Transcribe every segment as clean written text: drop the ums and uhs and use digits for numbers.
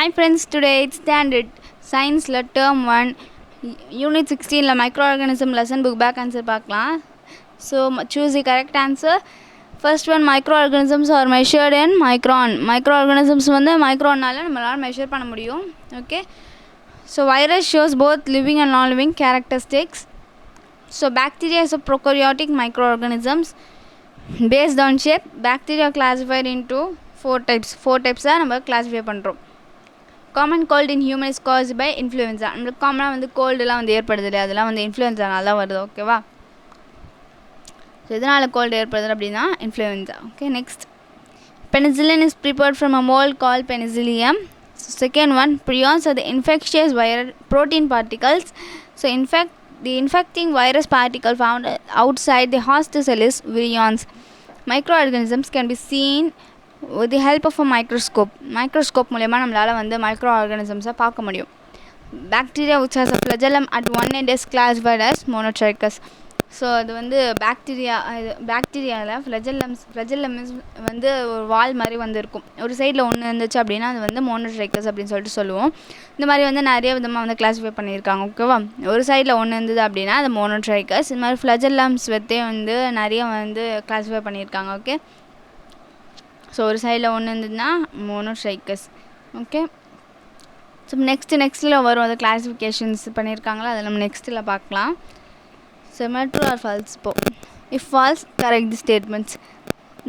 Hi friends, today it's standard science term 1 unit 16 microorganism lesson book back answer பார்க்கலாம். So choose the correct answer. First one, microorganisms are measured in micron. Microorganisms வந்து micronனால நம்மளால measure பண்ண முடியும். Okay, so virus shows both living and non-living characteristics. So bacteria is a prokaryotic microorganisms. Based on shape, bacteria are classified into four types நம்ம classify பண்ணுறோம். Common cold in human is caused by influenza. நம்மளுக்கு காமனாக வந்து கோல்டுலாம் வந்து ஏற்படுது இல்லையா, அதெல்லாம் வந்து இன்ஃப்ளூயன்ஸானால தான் வருது. ஓகேவா? ஸோ எதனால் கோல்டு ஏற்படுது அப்படின்னா influenza. Okay, next penicillin is prepared from a mould call penicillium. Second one, prions are the infectious viral protein particles. So the infecting virus particle found outside the host cell is virions. Microorganisms can be seen with the help of a microscope மூலமாக நம்மளால் வந்து micro ஆர்கானிசம்ஸை பார்க்க முடியும். Bacteria which has a flagellum at one end is classified as monotrichous. So அது வந்து பாக்டீரியாவில் ஃப்ளஜெல்லம் வந்து ஒரு வால் மாதிரி வந்து இருக்கும். ஒரு சைடில் ஒன்று இருந்துச்சு அப்படின்னா அது வந்து மோனோட்ரைக்கஸ் அப்படின்னு சொல்லிட்டு சொல்லுவோம். இந்த மாதிரி வந்து நிறைய விதமாக வந்து கிளாஸிஃபை பண்ணியிருக்காங்க. ஓகேவா? ஒரு சைடில் ஒன்று இருந்தது அப்படின்னா அது மோனோட்ரைக்கஸ். இந்த மாதிரி ஃப்ளஜெல்லம்ஸ் வத்தே வந்து நிறைய வந்து கிளாஸிஃபை பண்ணியிருக்காங்க. ஓகே, ஸோ ஒரு சைடில் ஒன்று இருந்ததுன்னா மோனோட்ரைக்கஸ். ஓகே, ஸோ நெக்ஸ்ட்டில் வரும் அது கிளாஸிஃபிகேஷன்ஸ் பண்ணியிருக்காங்களா, அதை நம்ம நெக்ஸ்ட்டில் பார்க்கலாம். So true or false. இப்போது if false, correct the statements.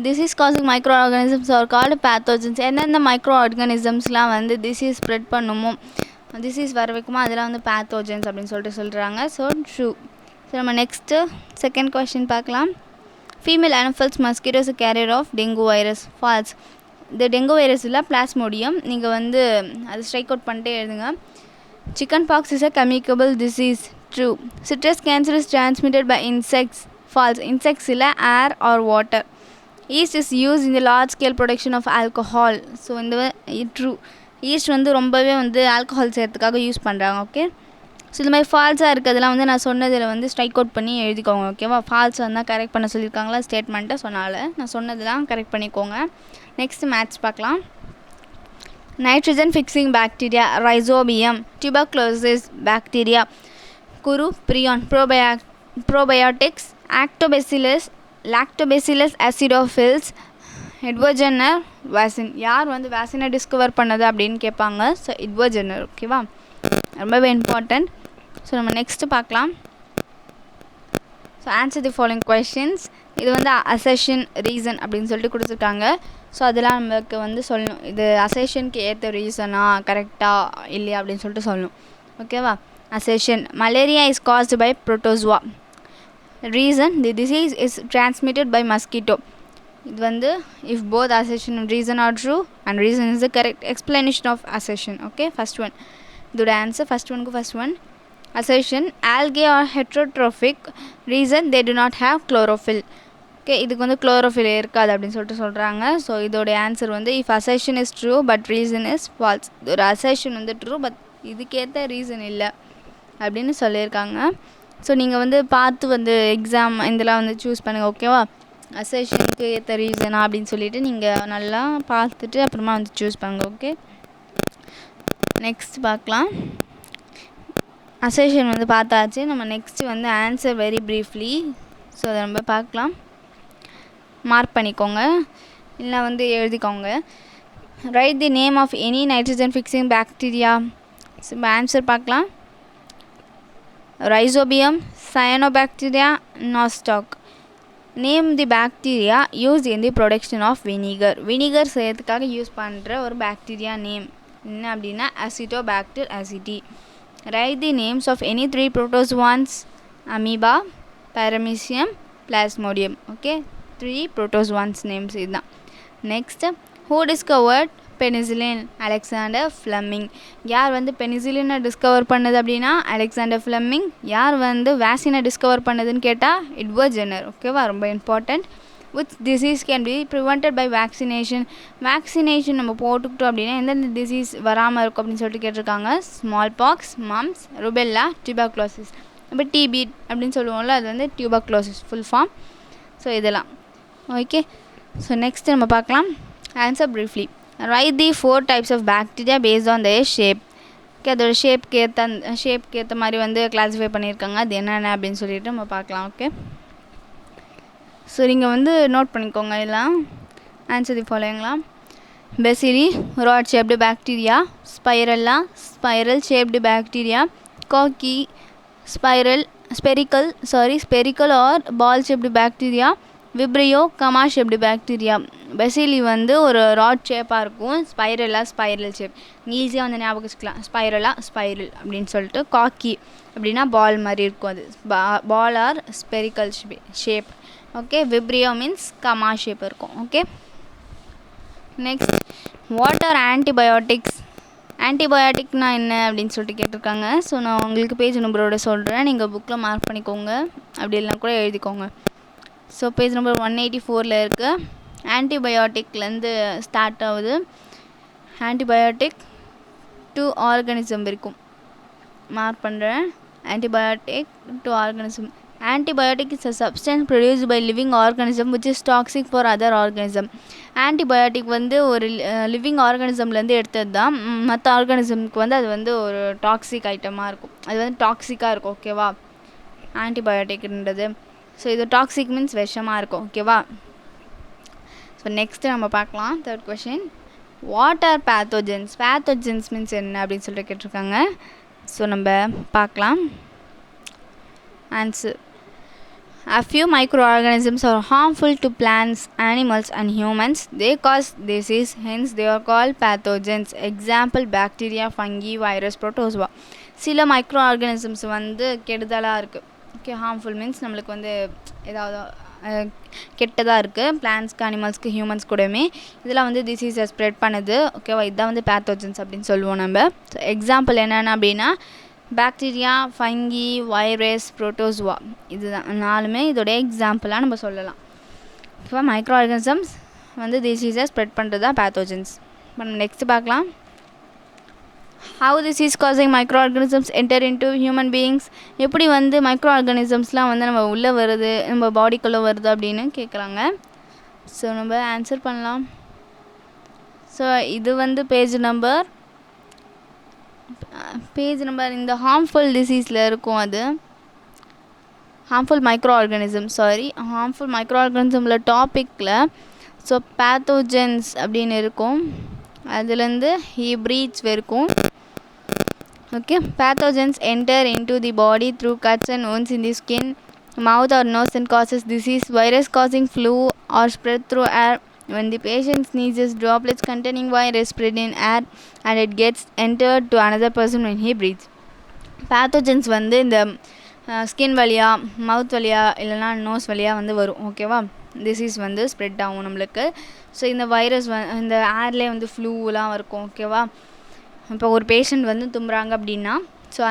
Disease causing micro organisms are called pathogens. எந்தெந்த மைக்ரோ ஆர்கானிசம்ஸ்லாம் வந்து டிசீஸ் ஸ்ப்ரெட் பண்ணுமோ, டிசீஸ் வர வைக்குமோ அதெல்லாம் வந்து பேத்தோஜன்ஸ் அப்படின்னு சொல்லிட்டு சொல்கிறாங்க. So true. ஸோ நம்ம நெக்ஸ்ட்டு செகண்ட் கொஸ்டின் பார்க்கலாம். Female anopheles mosquito is a carrier of dengue virus. False. The dengue virus இல்லை, பிளாஸ்மோடியம். நீங்கள் வந்து அது ஸ்ட்ரைக் அவுட் பண்ணிட்டே எழுதுங்க. Chicken box is a communicable disease. True. Citrus cancer is transmitted by insects. False. Insects இல்லை, air or water. Yeast is used in the large scale production of alcohol. So இந்த true. East வந்து ரொம்பவே வந்து alcohol செய்கிறதுக்காக use பண்ணுறாங்க. Okay, so இந்த மாதிரி ஃபால்ஸாக இருக்கிறதுலாம் வந்து நான் சொன்னதில் வந்து ஸ்ட்ரைக் அவுட் பண்ணி எழுதிக்கோங்க. ஓகேவா? ஃபால்ஸ் வந்தால் கரெக்ட் பண்ண சொல்லியிருக்காங்களா ஸ்டேட்மெண்ட்டை, சொன்னால நான் சொன்னதெல்லாம் கரெக்ட் பண்ணிக்கோங்க. நெக்ஸ்ட் மேட்ச் பார்க்கலாம். Nitrogen fixing bacteria rhizobium. Tuberculosis bacteria kuru prion. Probiotics lactobacillus acidophilus. Edward Jenner vaccine. யார் வந்து வேக்சினை டிஸ்கவர் பண்ணது அப்படின்னு கேட்பாங்க. So Edward Jenner. ஓகேவா? ரொம்பவே இம்பார்ட்டண்ட். ஸோ நம்ம நெக்ஸ்ட்டு பார்க்கலாம். So answer the following questions. இது வந்து அசெஷன் ரீசன் அப்படின்னு சொல்லிட்டு கொடுத்துருக்காங்க. ஸோ அதெல்லாம் நமக்கு வந்து சொல்லணும். இது அசெஷனுக்கு ஏற்ற ரீசனா கரெக்டாக இல்லையா அப்படின்னு சொல்லிட்டு சொல்லணும். ஓகேவா? Assertion, malaria is caused by protozoa. Reason, the disease is transmitted by mosquito. இது வந்து if both assertion and reason are true and reason is the correct explanation of assertion. Okay, first one. இதோட answer first one assertion, algae are heterotrophic. reason, they do not have chlorophyll. Okay, இதுக்கு வந்து chlorophyll இருக்காது அப்படின்னு சொல்லிட்டு சொல்கிறாங்க. So இதோட answer வந்து if assertion is true but reason is false. இதோட அசர்ஷன் வந்து ட்ரூ பட் இதுக்கேற்ற ரீசன் இல்லை அப்படின்னு சொல்லியிருக்காங்க. ஸோ நீங்கள் வந்து பார்த்து வந்து எக்ஸாம் இதெல்லாம் வந்து சூஸ் பண்ணுங்கள். ஓகேவா? அசர்ஷனுக்கு ஏற்ற ரீசனா அப்படின்னு சொல்லிவிட்டு நீங்கள் நல்லா பார்த்துட்டு அப்புறமா வந்து சூஸ் பண்ணுங்கள். ஓகே, நெக்ஸ்ட் பார்க்கலாம். அசர்ஷன் வந்து பார்த்தாச்சு. நம்ம நெக்ஸ்ட்டு வந்து ஆன்சர் வெரி ப்ரீஃப்லி. ஸோ அதை நம்ம பார்க்கலாம். மார்க் பண்ணிக்கோங்க, இல்லை வந்து எழுதிக்கோங்க. Write the name of any nitrogen fixing bacteria. So இப்போ ஆன்சர் பார்க்கலாம். Rhizobium, cyanobacteria, nostoc. Name the bacteria use in the production of vinegar. Vinegar செய்யறதுக்காக யூஸ் பண்ணுற ஒரு பாக்டீரியா நேம் என்ன அப்படின்னா acetobacter aceti. Write the names of any 3 protozoans. Amoeba, paramecium, plasmodium. Okay, 3 protozoans names இதுதான். Next, who discovered penicillin? Alexander Fleming. யார் வந்து பெனிசிலினை discover பண்ணது அப்படின்னா அலெக்சாண்டர் ஃப்ளெமிங். யார் வந்து வேக்சினை டிஸ்கவர் பண்ணதுன்னு கேட்டால் எட்வர்ட் ஜென்னர். ஓகேவா? ரொம்ப important. which disease can be prevented by vaccination. Vaccination நம்ம போட்டுக்கிட்டோம் அப்படின்னா எந்தெந்த டிசீஸ் வராமல் இருக்கும் அப்படின்னு சொல்லிட்டு கேட்டிருக்காங்க. Smallpox, mumps, rubella, tuberculosis. இப்போ டிபி அப்படின்னு சொல்லுவோம்ல, அது வந்து டியூபர்குலோசிஸ் ஃபுல் ஃபார்ம். ஸோ இதெல்லாம் ஓகே. ஸோ நெக்ஸ்ட் நம்ம பார்க்கலாம். Answer briefly. Write the 4 types of bacteria based on their shape. Okay, அதோட ஷேப்க்கு ஏற்ற மாதிரி வந்து கிளாஸிஃபை பண்ணியிருக்காங்க. அது என்னென்ன அப்படின்னு சொல்லிட்டு நம்ம பார்க்கலாம். ஓகே, ஸோ நீங்கள் வந்து நோட் பண்ணிக்கோங்க எல்லாம். ஆன்சர் தி ஃபாலோயிங்லாம்: bacilli rod shaped bacteria, spirilla spiral shaped bacteria, cocci spherical or ball shaped bacteria, vibrio comma shaped bacteria. Bacilli வந்து ஒரு ராட் ஷேப்பாக இருக்கும், ஸ்பைரலா ஸ்பைரல் ஷேப், ஈஸியாக வந்து ஞாபகம் வச்சுக்கலாம், ஸ்பைரலா ஸ்பைரல் அப்படின்னு சொல்லிட்டு. காக்கி அப்படின்னா பால் மாதிரி இருக்கும், அது ball or spherical shape. Okay, vibrio means comma shape இருக்கும். Okay, next, what are antibiotics? ஆன்டிபயோட்டிக்னா என்ன அப்படின்னு சொல்லிட்டு கேட்டிருக்காங்க. ஸோ நான் உங்களுக்கு பேஜ் நம்பரோட சொல்கிறேன், நீங்கள் புக்கில் மார்க் பண்ணிக்கோங்க, அப்படி இல்லைனா கூட எழுதிக்கோங்க. ஸோ பேஜ் நம்பர் 184 இருக்குது. ஆன்டிபயோட்டிக்லேருந்து ஸ்டார்ட் ஆகுது. ஆன்டிபயோட்டிக் டு ஆர்கானிசம் இருக்கும், மார்க் பண்ணுறேன். Antibiotic to organism. Antibiotic is a substance produced by living organism which is toxic for other organism. Antibiotic வந்து ஒரு லிவிங் ஆர்கானிசம்லேருந்து எடுத்தது தான். மற்ற ஆர்கானிசம்க்கு வந்து அது வந்து ஒரு டாக்ஸிக் ஐட்டமாக இருக்கும், அது வந்து டாக்ஸிக்காக இருக்கும். ஓகேவா, ஆன்டிபயோட்டிக்ன்றது. ஸோ இது டாக்ஸிக் மீன்ஸ் விஷமாக இருக்கும். ஓகேவா, ஸோ நெக்ஸ்ட்டு நம்ம பார்க்கலாம். Third question, what are pathogens? Pathogens means என்ன அப்படின்னு சொல்லிட்டு கேட்டிருக்காங்க. ஸோ நம்ம பார்க்கலாம். Answer: a few microorganisms are harmful to plants, animals and humans. They cause disease, hence they are called pathogens. Example: bacteria, fungi, virus, protozoa. சில micro organisms வந்து கெடுதலாக இருக்குது. Okay, harmful means நம்மளுக்கு வந்து ஏதாவது கெட்டதாக இருக்குது, பிளான்ஸ்க்கு, அனிமல்ஸ்க்கு, ஹியூமன்ஸ் கூடமே. இதெல்லாம் வந்து டிசீஸை ஸ்ப்ரெட் பண்ணுது. ஓகேவா, இதுதான் வந்து பேத்தோஜன்ஸ் அப்படின்னு சொல்லுவோம் நம்ம. ஸோ எக்ஸாம்பிள் என்னென்ன அப்படின்னா பாக்டீரியா, ஃபங்கி, வைரஸ், புரோட்டோசுவா, இதுதான் நாலுமே இதோட எக்ஸாம்பிளாக நம்ம சொல்லலாம். இப்போ மைக்ரோ ஆர்கானிசம்ஸ் வந்து டிசீஸை ஸ்ப்ரெட் பண்ணுறது தான் பேத்தோஜன்ஸ். இப்போ நம்ம நெக்ஸ்ட் பார்க்கலாம். How disease causing micro organisms enter into human beings? எப்படி வந்து மைக்ரோ ஆர்கானிசம்ஸ்லாம் வந்து நம்ம உள்ளே வருது, நம்ம பாடிக்குள்ளே வருது அப்படின்னு கேட்குறாங்க. ஸோ நம்ம ஆன்சர் பண்ணலாம். ஸோ இது வந்து பேஜ் நம்பர் இந்த ஹார்ம்ஃபுல் டிசீஸில் இருக்கும். அது ஹார்ம்ஃபுல் மைக்ரோ ஆர்கானிசமில் டாப்பிக்கில் ஸோ பேத்தோஜென்ஸ் அப்படின்னு இருக்கும், அதுலேருந்து ஹீப்ரீட்ஸ் இருக்கும். Okay, pathogens enter into the body through cuts and wounds in the skin, mouth or nose and causes disease. Virus causing flu or spread through air. When the patient sneezes, droplets containing virus spread in air and it gets entered to another person when he breathes. Pathogens வந்து இந்த skin வழியாக, மவுத் வழியாக, இல்லைனா nose வழியாக வந்து வரும். ஓகேவா, disease வந்து ஸ்ப்ரெட் ஆகும் நம்மளுக்கு. ஸோ இந்த வைரஸ் இந்த ஏர்லேயே வந்து ஃப்ளூலாம் இருக்கும். ஓகேவா, இப்போ ஒரு பேஷண்ட் வந்து தும்புறாங்க அப்படின்னா ஸோ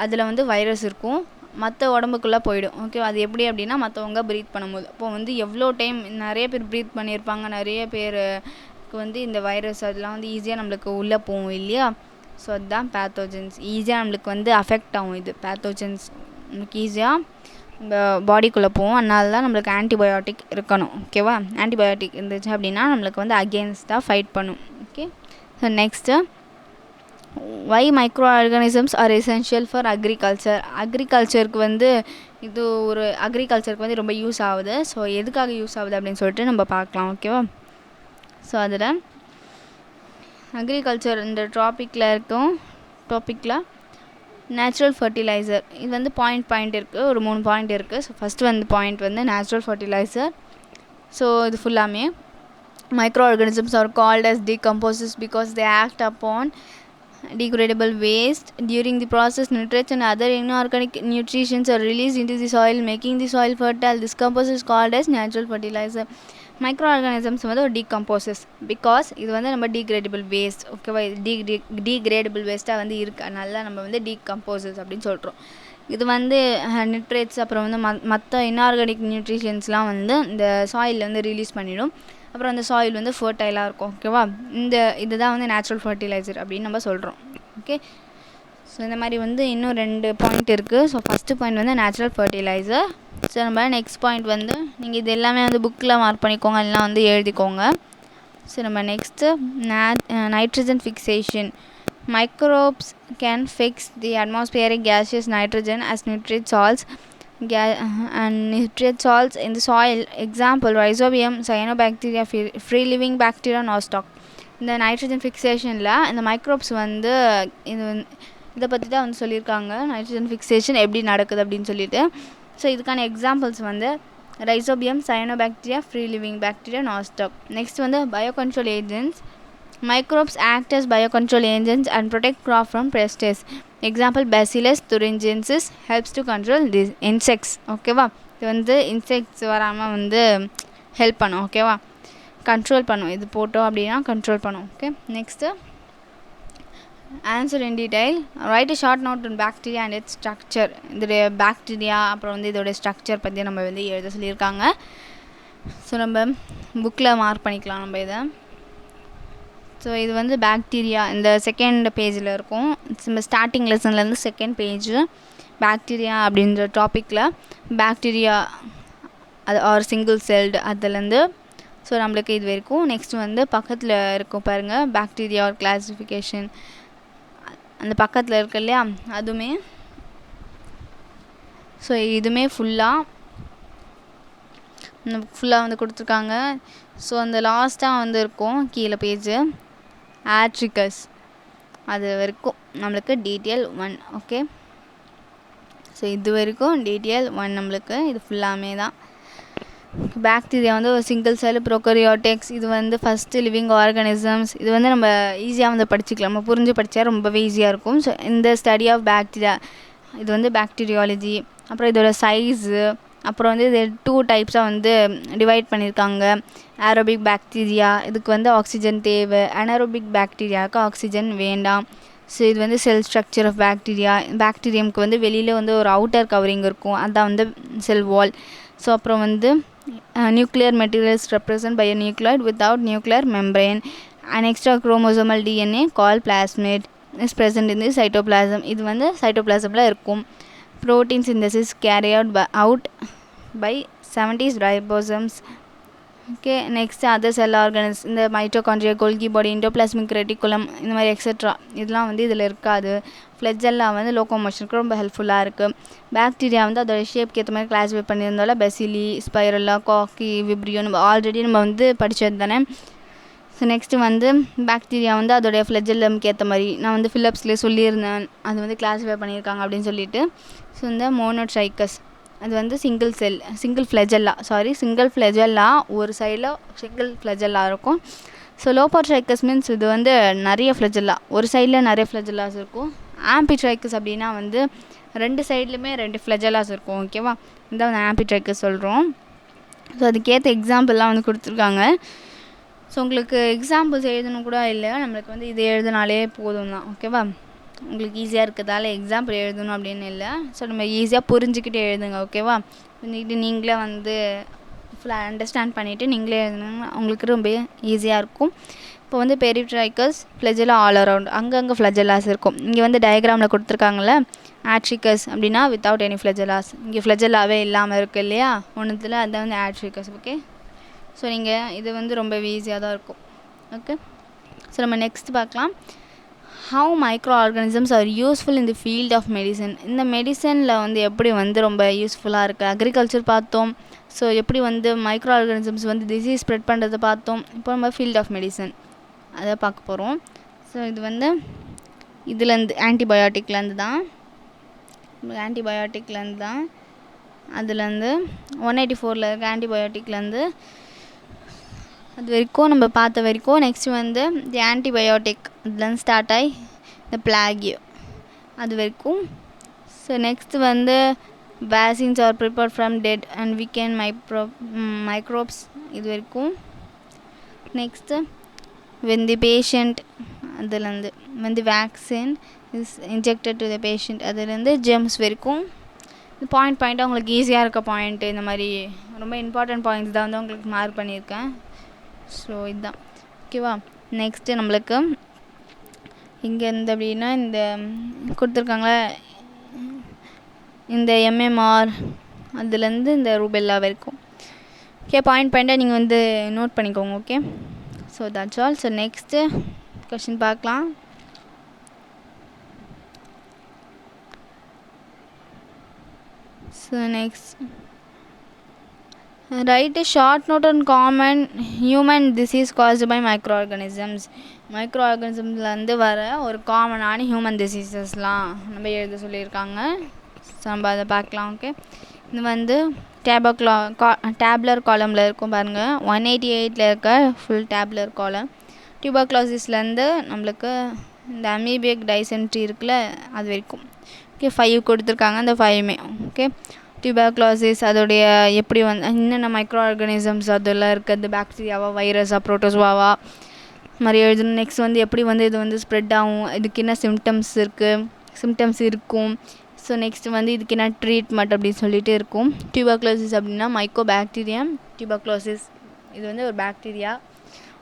அதில் வந்து வைரஸ் இருக்கும், மற்ற உடம்புக்குள்ளே போயிடும். ஓகே, அது எப்படி அப்படின்னா மற்றவங்க ப்ரீத் பண்ணும்போது, அப்போ வந்து எவ்வளோ டைம் நிறைய பேர் ப்ரீத் பண்ணியிருப்பாங்க, நிறைய பேருக்கு வந்து இந்த வைரஸ் அதெல்லாம் வந்து ஈஸியாக நம்மளுக்கு உள்ளே போகும் இல்லையா. ஸோ அதுதான் பேத்தோஜென்ஸ், ஈஸியாக நம்மளுக்கு வந்து அஃபெக்ட் ஆகும். இது பேத்தோஜென்ஸ் நம்மளுக்கு ஈஸியாக நம்ம பாடிக்குள்ளே போகும், அதனால தான் நம்மளுக்கு ஆன்டிபயோட்டிக் இருக்கணும். ஓகேவா, ஆன்டிபயோட்டிக் இருந்துச்சு அப்படின்னா நம்மளுக்கு வந்து அகெயின்ஸ்டாக ஃபைட் பண்ணும். Okay, so next, why micro organisms are essential for அக்ரிகல்ச்சருக்கு வந்து இது ஒரு அக்ரிகல்ச்சருக்கு வந்து ரொம்ப யூஸ் ஆகுது. ஸோ எதுக்காக யூஸ் ஆகுது அப்படின்னு சொல்லிட்டு நம்ம பார்க்கலாம். ஓகேவா, ஸோ அதில் அக்ரிகல்ச்சர் இந்த டாப்பிக்கில் நேச்சுரல் ஃபர்டிலைசர், இது வந்து பாயிண்ட் இருக்குது, ஒரு 3 பாயிண்ட் இருக்குது. ஸோ ஃபஸ்ட்டு வந்து பாயிண்ட் வந்து நேச்சுரல் ஃபர்டிலைசர். ஸோ இது ஃபுல்லாமே micro organisms are called as decomposers because they act upon degradable waste. During the process, nitrates and other inorganic nutrients are released into the soil, making the soil fertile. This compost is called as natural fertilizer. Micro organisms வந்து ஒரு decomposes because இது வந்து நம்ம degradable waste. ஓகேவா, degradable வேஸ்ட்டாக வந்து இருக்குது, அதனால நம்ம வந்து டீகம்போசஸ் அப்படின்னு சொல்கிறோம். இது வந்து நிட்ரேட்ஸ் அப்புறம் வந்து மற்ற இன்ஆர்கானிக் நியூட்ரிஷன்ஸ்லாம் வந்து இந்த சாயிலில் வந்து ரிலீஸ் பண்ணிடும். அப்புறம் அந்த சாயில் வந்து ஃபர்டைலாக இருக்கும். ஓகேவா, இதுதான் வந்து நேச்சுரல் ஃபர்டிலைசர் அப்படின்னு நம்ம சொல்கிறோம். ஓகே, ஸோ இந்த மாதிரி வந்து இன்னும் 2 பாயிண்ட் இருக்குது. ஸோ ஃபஸ்ட்டு பாயிண்ட் வந்து நேச்சுரல் ஃபர்டிலைசர். ஸோ நம்ம நெக்ஸ்ட் பாயிண்ட் வந்து நீங்கள் இது எல்லாமே வந்து புக்கில் மார்க் பண்ணிக்கோங்க, இல்லைனா வந்து எழுதிக்கோங்க. ஸோ நம்ம next nitrogen fixation. Microbes can fix the atmospheric gaseous nitrogen as nutrient salts and nutrient salts in the soil. Example, Rhizobium, cyanobacteria, free living bacteria, nostoc. இந்த நைட்ரஜன் ஃபிக்சேஷனில் இந்த மைக்ரோப்ஸ் வந்து இதை பற்றி தான் வந்து சொல்லியிருக்காங்க. நைட்ரஜன் ஃபிக்சேஷன் எப்படி நடக்குது அப்படின்னு சொல்லிட்டு. ஸோ இதுக்கான எக்ஸாம்பிள்ஸ் வந்து rhizobium, cyanobacteria, free living bacteria, Nasdaq. Next வந்து biocontrol agents. Microbes act as biocontrol agents and protect crop from pests. Example, Bacillus thuringiensis helps to control these insects. ஓகேவா, இது வந்து இன்செக்ட்ஸ் வராமல் வந்து ஹெல்ப் பண்ணும். ஓகேவா, கண்ட்ரோல் பண்ணும். இது போட்டோம் அப்படின்னா கண்ட்ரோல் பண்ணும். Okay, next answer in detail. Right a short note on bacteria and its structure. இதோடைய பாக்டீரியா அப்புறம் வந்து இதோடைய ஸ்ட்ரக்சர் பற்றி நம்ம வந்து எழுத சொல்லியிருக்காங்க. ஸோ நம்ம புக்கில் மார்க் பண்ணிக்கலாம் நம்ம இதை. ஸோ இது வந்து பாக்டீரியா இந்த செகண்ட் பேஜில் இருக்கும். நம்ம ஸ்டார்டிங் லெசன்லேருந்து செகண்ட் பேஜ் பாக்டீரியா அப்படின்ற டாப்பிக்கில் பாக்டீரியா அது ஆர் சிங்கிள் செல்டு அதுலேருந்து ஸோ நம்மளுக்கு இது வரைக்கும். நெக்ஸ்ட் வந்து பக்கத்தில் இருக்கும் பாருங்கள், பாக்டீரியா ஒரு கிளாசிஃபிகேஷன், அந்த பக்கத்தில் இருக்கு இல்லையா, அதுவுமே. ஸோ இதுவுமே ஃபுல்லாக வந்து கொடுத்துருக்காங்க. ஸோ அந்த லாஸ்ட்டாக வந்து இருக்கும் கீழே பேஜு ஆட்ரிகஸ், அது வரைக்கும் நம்மளுக்கு டீட்டெயில் 1. ஓகே, ஸோ இது வரைக்கும் டீட்டெயில் 1 நம்மளுக்கு. இது ஃபுல்லாமே தான். பாக்டீரியா வந்து ஒரு சிங்கிள் செல் ப்ரோகரியோட்டிக்ஸ். இது வந்து ஃபஸ்ட்டு லிவிங் ஆர்கானிசம்ஸ். இது வந்து நம்ம ஈஸியாக வந்து படிச்சுக்கலாம், நம்ம புரிஞ்சு படித்தா ரொம்பவே ஈஸியாக இருக்கும். ஸோ இந்த ஸ்டடி ஆஃப் பாக்டீரியா இது வந்து பாக்டீரியாலஜி. அப்புறம் இதோட சைஸு, அப்புறம் வந்து இது 2 டைப்ஸாக வந்து டிவைட் பண்ணியிருக்காங்க. ஏரோபிக் பாக்டீரியா, இதுக்கு வந்து ஆக்சிஜன் தேவை. அனரோபிக் பாக்டீரியாவுக்கு ஆக்சிஜன் வேண்டாம். ஸோ இது வந்து செல் ஸ்ட்ரக்சர் ஆஃப் பாக்டீரியா. பாக்டீரியமுக்கு வந்து வெளியில் வந்து ஒரு அவுட்டர் கவரிங் இருக்கும், அதுதான் வந்து செல் வால். ஸோ அப்புறம் வந்து nuclear materials represent by a nucleoid without nuclear membrane. And extra chromosomal DNA call plasmid is present in the cytoplasm. இது வந்து சைட்டோபிளாசமில் இருக்கும். Protein synthesis carried out by 70 ribosomes. Okay, next other cell organs, இந்த mitochondria, கோல்கி பாடி, endoplasmic reticulum, இந்த மாதிரி etcetera இதெல்லாம் வந்து இதில் இருக்காது. ஃப்ளெஜெல்லா வந்து லோகோமோஷனுக்கு ரொம்ப ஹெல்ப்ஃபுல்லாக இருக்குது. பாக்டீரியா வந்து அதோட ஷேப்க்கு ஏற்ற மாதிரி கிளாஸிஃபை பண்ணியிருந்தாலும் பெசிலி, ஸ்பைரல்லா, காக்கி, விப்ரியோ நம்ம ஆல்ரெடி நம்ம வந்து படித்தது தானே. ஸோ நெக்ஸ்ட்டு வந்து பாக்டீரியா வந்து அதோடைய ஃப்ளெஜெல்லம்க்கு ஏற்ற மாதிரி நான் வந்து ஃபிலிப்ஸ்லேயே சொல்லியிருந்தேன், அது வந்து கிளாஸிஃபை பண்ணியிருக்காங்க அப்படின்னு சொல்லிட்டு. ஸோ இந்த மோனோட்ரைக்கஸ் அது வந்து சிங்கிள் ஃப்ளெஜெல்லா ஒரு சைடில் சிங்கிள் ஃப்ளெஜெல்லா இருக்கும். ஸோ லோபோட்ரைக்கஸ் மீன்ஸ் இது வந்து நிறைய ஃப்ளெஜெல்லா, ஒரு சைடில் நிறைய ஃப்ளெஜெல்லாஸ் இருக்கும். ஆம்பிட்ரைக்கஸ் அப்படின்னா வந்து 2 சைட்லையுமே 2 ஃப்ளெஜெல்லாஸ் இருக்கும். ஓகேவா, இதான் வந்து ஆம்பிட்ரைக்கஸ் சொல்கிறோம். ஸோ அதுக்கேற்ற எக்ஸாம்பிள்லாம் வந்து கொடுத்துருக்காங்க. ஸோ உங்களுக்கு எக்ஸாம்பிள்ஸ் எழுதணும் கூட இல்லை, நம்மளுக்கு வந்து இது எழுதினாலே போதும் தான். ஓகேவா, உங்களுக்கு ஈஸியாக இருக்கிறதால எக்ஸாம்பிள் எழுதணும் அப்படின்னு இல்லை. ஸோ நம்ம ஈஸியாக புரிஞ்சுக்கிட்டு எழுதுங்க. ஓகேவா, இது நீங்களே வந்து ஃபுல்லாக அண்டர்ஸ்டாண்ட் பண்ணிவிட்டு நீங்களே எழுதுனா உங்களுக்கு ரொம்ப ஈஸியாக இருக்கும். இப்போ வந்து பெரிட்ரைக்கஸ், ஃப்ளெஜெல்லா ஆல் அரவுண்ட், அங்கங்கே ஃப்ளெஜெல்லாஸ் இருக்கும். இங்கே வந்து டயக்ராமில் கொடுத்துருக்காங்களே ஆட்ரிகஸ் அப்படின்னா வித்தவுட் எனி ஃப்ளெஜெல்லாஸ். இங்கே ஃப்ளெஜெல்லாவே இல்லாமல் இருக்குது இல்லையா ஒன்றுத்தில், அதுதான் வந்து ஆட்ரிகஸ். ஓகே, ஸோ நீங்கள் இது வந்து ரொம்ப ஈஸியாக தான் இருக்கும். ஓகே, ஸோ நம்ம நெக்ஸ்ட் பார்க்கலாம். How micro organisms are useful in the field of medicine. இந்த மெடிசனில் வந்து எப்படி வந்து ரொம்ப யூஸ்ஃபுல்லாக இருக்குது. அக்ரிகல்ச்சர் பார்த்தோம். ஸோ எப்படி வந்து மைக்ரோ ஆர்கானிசம்ஸ் வந்து டிசீஸ் ஸ்ப்ரெட் பண்ணுறதை பார்த்தோம். இப்போ நம்ம ஃபீல்ட் ஆஃப் மெடிசன் அதை பார்க்க போகிறோம். ஸோ இது வந்து இதுலேருந்து ஆன்டிபயோட்டிக்லேருந்து தான் அதுலேருந்து 184 இருக்க ஆன்டிபயோட்டிக்லேருந்து அது வரைக்கும் நம்ம பார்த்த வரைக்கும். நெக்ஸ்ட் வந்து தி ஆன்டிபயோட்டிக் இதுலேருந்து ஸ்டார்ட் ஆகி இந்த பிளாகியோ அது வரைக்கும். ஸோ நெக்ஸ்ட் வந்து vaccines are prepared from dead and weakened microbes இது வரைக்கும். நெக்ஸ்ட்டு வென் தி பேஷண்ட் அதுலேருந்து when the vaccine is injected to the patient அதுலேருந்து ஜெம்ஸ் வரைக்கும். இது பாயிண்ட்டாக உங்களுக்கு ஈஸியாக இருக்க பாயிண்ட்டு, இந்த மாதிரி ரொம்ப இம்பார்ட்டன்ட் பாயிண்ட்ஸ் தான் வந்து உங்களுக்கு மார்க் பண்ணியிருக்கேன். ஸோ இதுதான். ஓகேவா, நெக்ஸ்ட்டு நம்மளுக்கு இங்கே இருந்து அப்படின்னா இந்த கொடுத்துருக்காங்களே இந்த எம்எம்ஆர் அதுலேருந்து இந்த ரூபெல்லா வரைக்கும். ஓகே, பாயிண்ட்டாக நீங்கள் வந்து நோட் பண்ணிக்கோங்க. Okay, so that's all. So next question பார்க்கலாம். So next, write a short note on common human disease caused by microorganisms. மைக்ரோஆர்கனிசம்ஸ்லேருந்து வர ஒரு காமனான ஹியூமன் டிசீசஸ்லாம் நம்ம எழுத சொல்லியிருக்காங்க. ஸோ நம்ம அதை பார்க்கலாம். ஓகே, இது வந்து டேப்லர் காலமில் இருக்கும் பாருங்கள். 188 இருக்க ஃபுல் டேப்லர் காலம். டியூபர்குலோசிஸ்லேருந்து நம்மளுக்கு இந்த அமீபியக் டைசென்ட்ரி இருக்குல்ல அது வரைக்கும். ஓகே, 5 கொடுத்துருக்காங்க. அந்த 5மே ஓகே. டியூபர்குலோசிஸ் அதோடைய எப்படி வந்து என்னென்ன மைக்ரோ ஆர்கானிசம்ஸ் அதெல்லாம் இருக்குது, பாக்டீரியாவா வைரஸா ப்ரோட்டோசோவாவா மாதிரி எழுதணும். நெக்ஸ்ட் வந்து எப்படி வந்து இது வந்து ஸ்ப்ரெட் ஆகும், இதுக்கு என்ன சிம்டம்ஸ் இருக்கும். ஸோ நெக்ஸ்ட் வந்து இதுக்கு என்ன ட்ரீட்மெண்ட் அப்படின்னு சொல்லிட்டு இருக்கும். டியூபர்குலோசிஸ் அப்படின்னா மைக்கோபாக்டீரியம் டியூபர்குலோசிஸ், இது வந்து ஒரு பாக்டீரியா.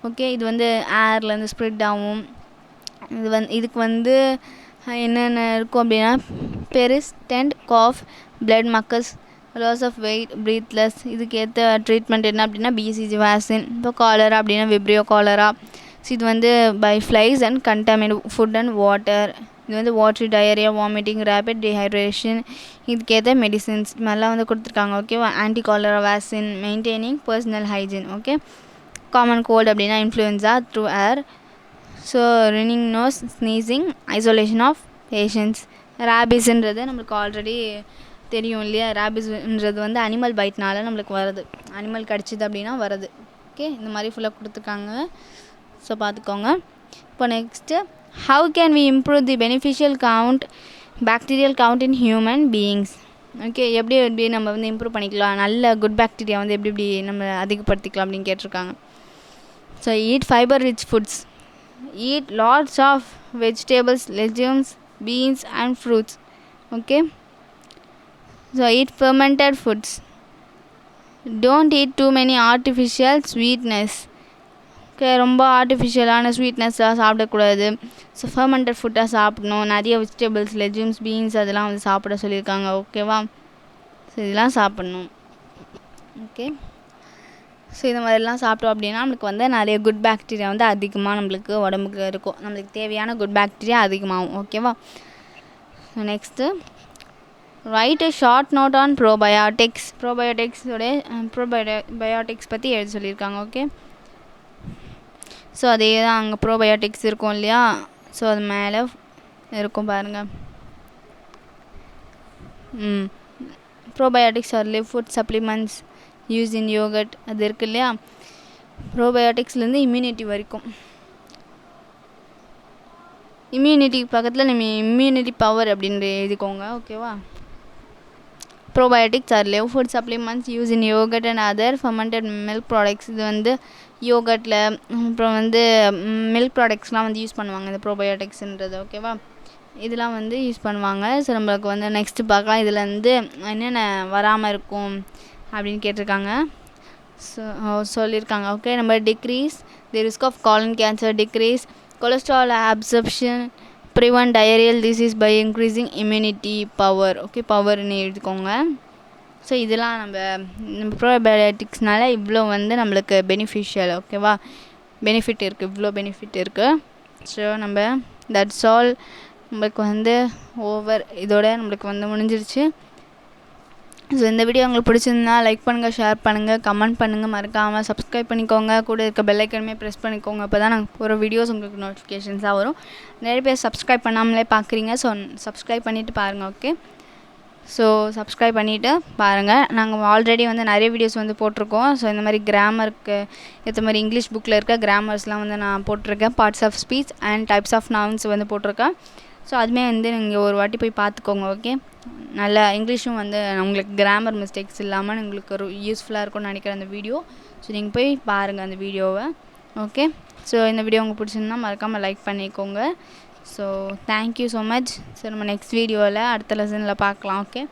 ஓகே, இது வந்து ஏர்லேருந்து ஸ்ப்ரெட் ஆகும். இதுக்கு வந்து என்னென்ன இருக்கும் அப்படின்னா persistent, cough, blood mucus, loss of weight, breathless. இதுக்கு ஏற்ற ட்ரீட்மெண்ட் என்ன அப்படின்னா பிசிஜி வேக்சின். இப்போ காலரா அப்படின்னா விப்ரியோ காலரா. ஸோ இது வந்து by flies and contaminate food and water. இது வந்து watery diarrhoea, vomiting, rapid dehydration. இதுக்கேற்ற மெடிசின்ஸ் மாதிரிலாம் வந்து கொடுத்துருக்காங்க. ஓகேவா. Anti cholera vaccine, maintaining personal hygiene. Okay, common cold அப்படின்னா influenza through air. So running nose, sneezing, isolation of patients. ரேபிஸ்ன்றது நம்மளுக்கு ஆல்ரெடி தெரியும் இல்லையா. ரேபிஸ்ன்றது வந்து அனிமல் பைட்னால நம்மளுக்கு வருது, அனிமல் கடிச்சிது அப்படின்னா வருது. ஓகே, இந்த மாதிரி ஃபுல்லாக கொடுத்துருக்காங்க. ஸோ பார்த்துக்கோங்க. இப்போ next, how can we improve the beneficial count, bacterial count in human beings. Okay, எப்படி நம்ம வந்து இம்ப்ரூவ் பண்ணிக்கலாம், நல்ல குட் பாக்டீரியா வந்து எப்படி நம்ம அதிகப்படுத்திக்கலாம் அப்படின்னு கேட்டிருக்காங்க. So eat fibre rich foods, eat lots of vegetables, legumes, beans and fruits. Okay, so eat fermented foods. Don't eat too many artificial sweetness. Okay, ரொம்ப ஆர்டிஃபிஷியலான ஸ்வீட்னஸ்லாம் சாப்பிடக்கூடாது. ஸோ ஃபர்மெண்டட் ஃபுட்டாக சாப்பிடணும். நிறைய வெஜிடபிள்ஸ், லெஜூம்ஸ், பீன்ஸ் அதெல்லாம் வந்து சாப்பிட சொல்லியிருக்காங்க. ஓகேவா. ஸோ இதெல்லாம் சாப்பிட்ணும். ஓகே, ஸோ இந்த மாதிரிலாம் சாப்பிட்டோம் அப்படின்னா நம்மளுக்கு வந்து நிறைய குட் பாக்டீரியா வந்து அதிகமாக நம்மளுக்கு உடம்புக்கு இருக்கும். நம்மளுக்கு தேவையான குட் பாக்டீரியா அதிகமாகும். ஓகேவா. Next, write a short note on probiotics. Probiotics பற்றி எழுத சொல்லியிருக்காங்க. ஓகே, ஸோ அதே தான் அங்கே ப்ரோபயோட்டிக்ஸ் இருக்கும் இல்லையா. ஸோ அது மேலே இருக்கும் பாருங்கள். Probiotics are live food supplements use in yoghurt அது இருக்குது இல்லையா. ப்ரோபயோட்டிக்ஸ்லேருந்து இம்யூனிட்டி வரைக்கும். இம்யூனிட்டி பக்கத்தில் நம்ம இம்யூனிட்டி பவர் அப்படின்னு எழுதிக்கோங்க. ஓகேவா. Probiotics are live food supplements use in yoghurt and other fermented milk products. இது வந்து யோகட்டில் அப்புறம் வந்து மில்க் ப்ராடக்ட்ஸ்லாம் வந்து யூஸ் பண்ணுவாங்க இந்த ப்ரோபயோட்டிக்ஸ்ன்றது. ஓகேவா. இதெல்லாம் வந்து யூஸ் பண்ணுவாங்க. ஸோ நம்மளுக்கு வந்து நெக்ஸ்ட்டு பார்க்கலாம் இதில் வந்து என்னென்ன வராமல் இருக்கும் அப்படின்னு கேட்டிருக்காங்க. ஸோ சொல்லியிருக்காங்க. ஓகே, நம்ம decrease the risk of colon cancer, decrease cholesterol absorption, prevent diarrhoeal disease by increasing immunity power. Okay, பவர்னு எழுதிக்கோங்க. ஸோ இதெல்லாம் நம்ம ப்ரோபயோட்டிக்ஸ்னால இவ்வளோ வந்து நம்மளுக்கு பெனிஃபிஷியல். ஓகேவா, பெனிஃபிட் இருக்குது, இவ்வளோ பெனிஃபிட் இருக்குது. ஸோ நம்ம தட்ஸ் ஆல். நம்மளுக்கு வந்து இதோட நம்மளுக்கு வந்து முடிஞ்சிருச்சு. ஸோ இந்த வீடியோ உங்களுக்கு பிடிச்சிருந்தா லைக் பண்ணுங்கள், ஷேர் பண்ணுங்கள், கமெண்ட் பண்ணுங்கள், மறக்காமல் சப்ஸ்கிரைப் பண்ணிக்கோங்க. கூட இருக்க பெல் ஐக்கனுமே ப்ரெஸ் பண்ணிக்கோங்க. அப்போ தான் நாங்கள் போகிற வீடியோஸ் உங்களுக்கு நோட்டிஃபிகேஷன்ஸாக வரும். நிறைய பேர் சப்ஸ்கிரைப் பண்ணாமலே பார்க்குறீங்க. ஸோ சப்ஸ்கிரைப் பண்ணிவிட்டு பாருங்கள். ஓகே, ஸோ சப்ஸ்கிரைப் பண்ணிவிட்டு பாருங்கள். நாங்கள் ஆல்ரெடி வந்து நிறைய வீடியோஸ் வந்து போட்டிருக்கோம். ஸோ இந்த மாதிரி கிராமருக்கு ஏற்ற மாதிரி இங்கிலீஷ் புக்கில் இருக்க கிராமர்ஸ்லாம் வந்து நான் போட்டிருக்கேன். Parts of speech and types of nouns வந்து போட்டிருக்கேன். ஸோ அதுவுமே வந்து நீங்கள் ஒரு வாட்டி போய் பார்த்துக்கோங்க. ஓகே, நல்லா இங்கிலீஷும் வந்து உங்களுக்கு கிராமர் மிஸ்டேக்ஸ் இல்லாமல் உங்களுக்கு ஒரு யூஸ்ஃபுல்லாக இருக்கும்னு நினைக்கிறேன் அந்த வீடியோ. ஸோ நீங்கள் போய் பாருங்கள் அந்த வீடியோவை. ஓகே, ஸோ இந்த வீடியோ உங்களுக்கு பிடிச்சிருந்தா மறக்காமல் லைக் பண்ணிக்கோங்க. So thank you so much. So நம்ம நெக்ஸ்ட் வீடியோவில் அடுத்த லெசனில் பார்க்கலாம். Okay,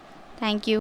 thank you.